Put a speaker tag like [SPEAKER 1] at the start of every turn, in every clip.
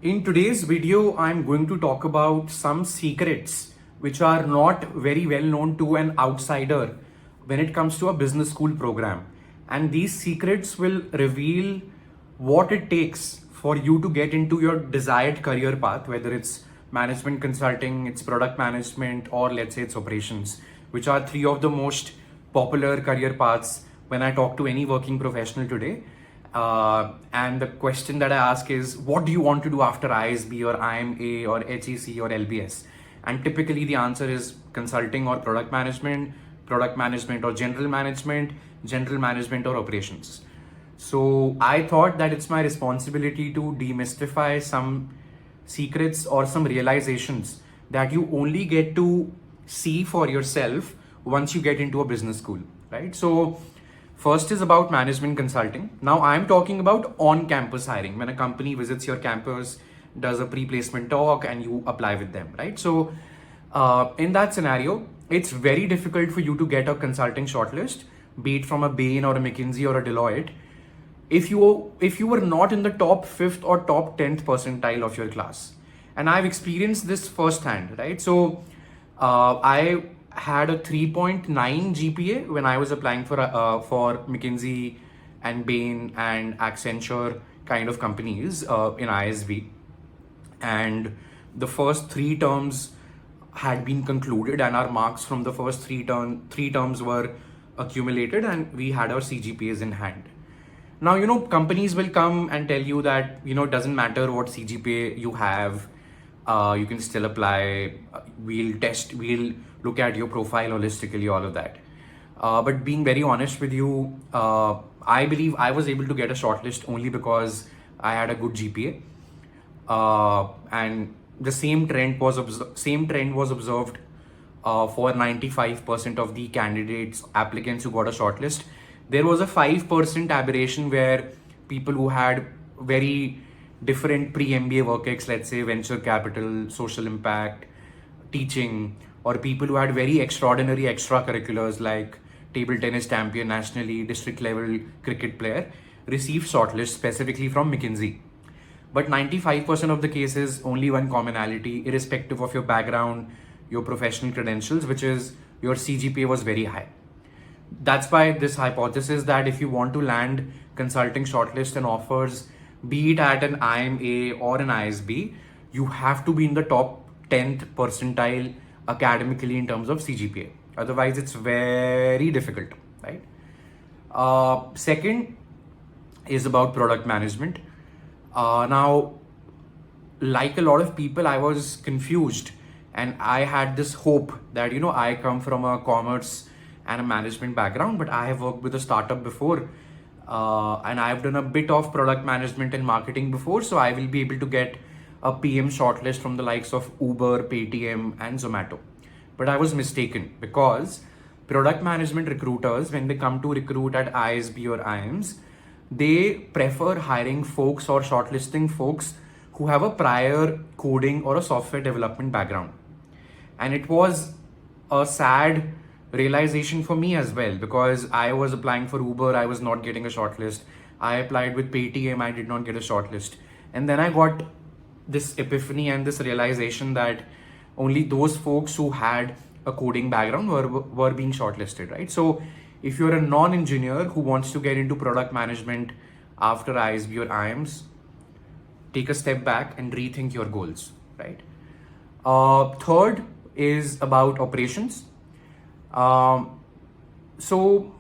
[SPEAKER 1] In today's video, I'm going to talk about some secrets which are not very well known to an outsider when it comes to a business school program. And these secrets will reveal what it takes for you to get into your desired career path, whether it's management consulting, it's product management, or let's say it's operations, which are three of the most popular career paths when I talk to any working professional today. And the question that I ask is, what do you want to do after ISB or IMA or HEC or LBS? And typically the answer is consulting or product management or general management or operations. So I thought that it's my responsibility to demystify some secrets or some realizations that you only get to see for yourself once you get into a business school, right? So first is about management consulting. Now I'm talking about on-campus hiring, when a company visits your campus, does a pre-placement talk, and you apply with them, right? So in that scenario, it's very difficult for you to get a consulting shortlist, be it from a Bain or a McKinsey or a Deloitte, if you were not in the top 5th or top 10th percentile of your class. And I've experienced this firsthand, right? So I had a 3.9 GPA when I was applying for McKinsey and Bain and Accenture kind of companies in ISB, and the first three terms had been concluded, and our marks from the first three terms were accumulated, and we had our CGPAs in hand. Now, companies will come and tell you that, it doesn't matter what CGPA you have, you can still apply, we'll look at your profile holistically, all of that. But being very honest with you, I believe I was able to get a shortlist only because I had a good GPA. And the same trend was observed for 95% of the applicants who got a shortlist. There was a 5% aberration where people who had very different pre-MBA work ex, let's say venture capital, social impact, teaching, or people who had very extraordinary extracurriculars like table tennis champion nationally, district level cricket player, received shortlist specifically from McKinsey. But 95% of the cases, only one commonality, irrespective of your background, your professional credentials, which is your CGPA was very high. That's why this hypothesis that if you want to land consulting shortlist and offers, be it at an IMA or an ISB, you have to be in the top 10th percentile academically in terms of CGPA. Otherwise, it's very difficult, right? Second is about product management. Now, like a lot of people, I was confused, and I had this hope that, I come from a commerce and a management background, but I have worked with a startup before, and I've done a bit of product management and marketing before, so I will be able to get a PM shortlist from the likes of Uber, Paytm, and Zomato. But I was mistaken, because product management recruiters, when they come to recruit at ISB or IIMs, they prefer hiring folks or shortlisting folks who have a prior coding or a software development background. And it was a sad realization for me as well, because I was applying for Uber, I was not getting a shortlist. I applied with Paytm, I did not get a shortlist. And then I got this epiphany and this realization that only those folks who had a coding background were being shortlisted, right? So if you're a non-engineer who wants to get into product management after ISB or IIMs, take a step back and rethink your goals, right? Third is about operations. So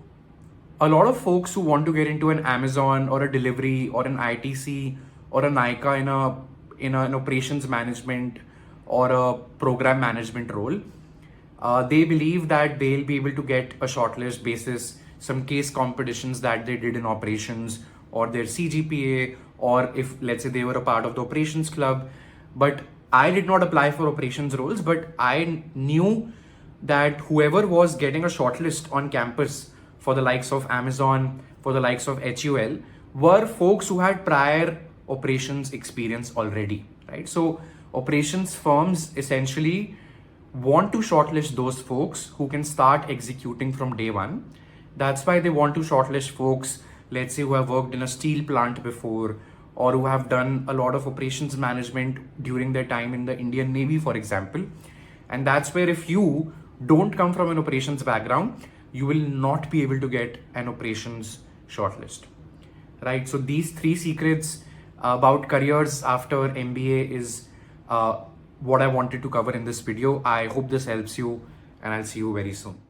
[SPEAKER 1] a lot of folks who want to get into an Amazon or a delivery or an ITC or a Nykaa in an operations management or a program management role, they believe that they'll be able to get a shortlist basis some case competitions that they did in operations or their CGPA, or if let's say they were a part of the operations club. But I did not apply for operations roles, but I knew that whoever was getting a shortlist on campus for the likes of Amazon, for the likes of HUL, were folks who had prior operations experience already, right? So operations firms essentially want to shortlist those folks who can start executing from day one. That's why they want to shortlist folks, let's say, who have worked in a steel plant before, or who have done a lot of operations management during their time in the Indian Navy, for example. And that's where if you don't come from an operations background, you will not be able to get an operations shortlist, right? So these three secrets about careers after MBA is what I wanted to cover in this video. I hope this helps you, and I'll see you very soon.